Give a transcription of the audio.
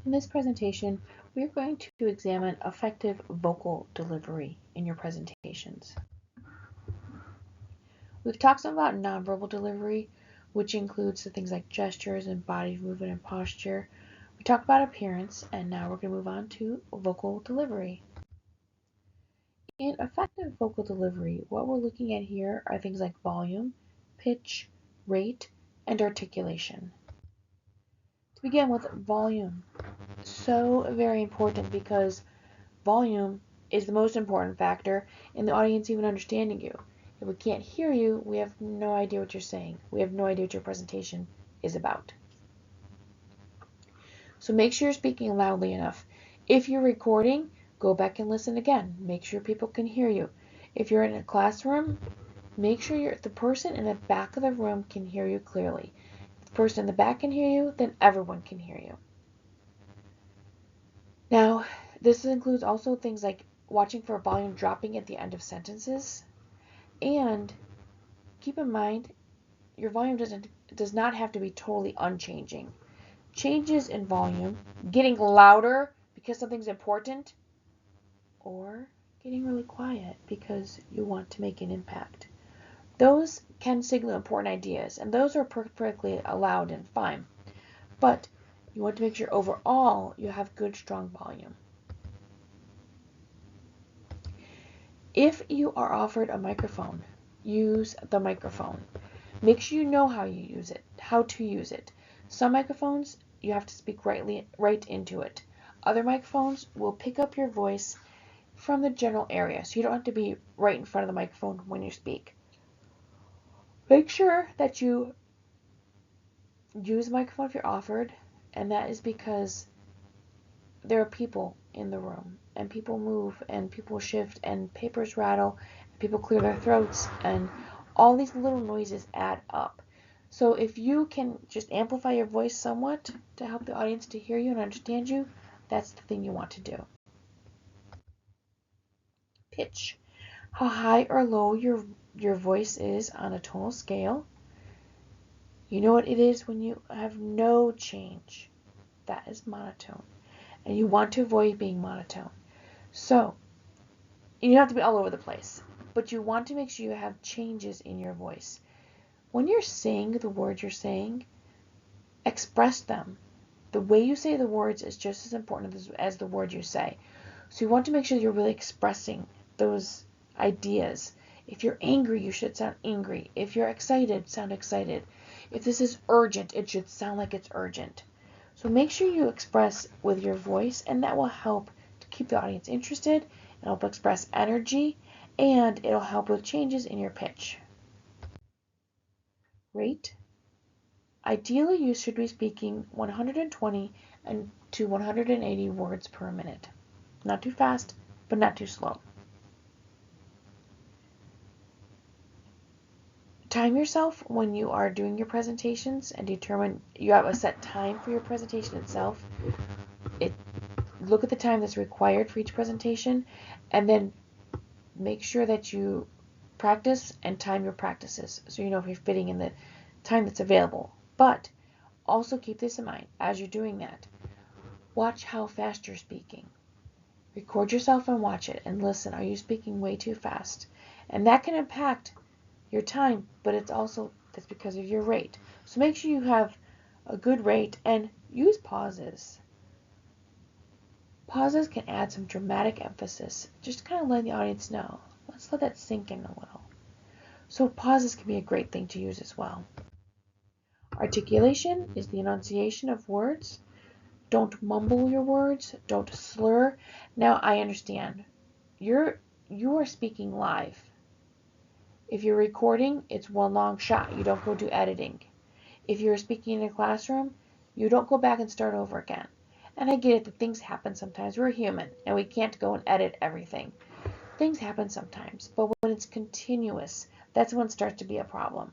In this presentation, we are going to examine effective vocal delivery in your presentations. We've talked some about nonverbal delivery, which includes the things like gestures and body movement and posture. We talked about appearance, and now we're going to move on to vocal delivery. In effective vocal delivery, what we're looking at here are things like volume, pitch, rate, and articulation. To begin with, volume. So very important because volume is the most important factor in the audience even understanding you. If we can't hear you, we have no idea what you're saying. We have no idea what your presentation is about. So make sure you're speaking loudly enough. If you're recording, go back and listen again. Make sure people can hear you. If you're in a classroom, make sure the person in the back of the room can hear you clearly. If the person in the back can hear you, then everyone can hear you. Now, this includes also things like watching for volume dropping at the end of sentences. And keep in mind, your volume does not have to be totally unchanging. Changes in volume, getting louder because something's important, or getting really quiet because you want to make an impact. Those can signal important ideas, and those are perfectly allowed and fine. But you want to make sure overall you have good, strong volume. If you are offered a microphone, use the microphone. Make sure you know how to use it. Some microphones, you have to speak right into it. Other microphones will pick up your voice from the general area, so you don't have to be right in front of the microphone when you speak. Make sure that you use the microphone if you're offered, and that is because there are people in the room, and people move, and people shift, and papers rattle, and people clear their throats, and all these little noises add up. So if you can just amplify your voice somewhat to help the audience to hear you and understand you, that's the thing you want to do. Pitch. How high or low your voice is on a tonal scale. You know what it is when you have no change. That is monotone. And you want to avoid being monotone. So, you don't have to be all over the place, but you want to make sure you have changes in your voice. When you're saying the words you're saying, express them. The way you say the words is just as important as the words you say. So you want to make sure you're really expressing those ideas. If you're angry, you should sound angry. If you're excited, sound excited. If this is urgent, it should sound like it's urgent. So make sure you express with your voice, and that will help to keep the audience interested, it'll help express energy, and it'll help with changes in your pitch. Rate. Ideally, you should be speaking 120 to 180 words per minute. Not too fast, but not too slow. Time yourself when you are doing your presentations and determine you have a set time for your presentation itself. Look at the time that's required for each presentation, and then make sure that you practice and time your practices so you know if you're fitting in the time that's available. But also keep this in mind as you're doing that. Watch how fast you're speaking. Record yourself and watch it and listen. Are you speaking way too fast? And that can impact your time, but that's because of your rate. So make sure you have a good rate and use pauses. Pauses can add some dramatic emphasis, just kind of letting the audience know. Let's let that sink in a little. So pauses can be a great thing to use as well. Articulation is the enunciation of words. Don't mumble your words. Don't slur. Now I understand. You are speaking live. If you're recording, it's one long shot. You don't go do editing. If you're speaking in a classroom, you don't go back and start over again. And I get it that things happen sometimes. We're human, and we can't go and edit everything. Things happen sometimes, but when it's continuous, that's when it starts to be a problem.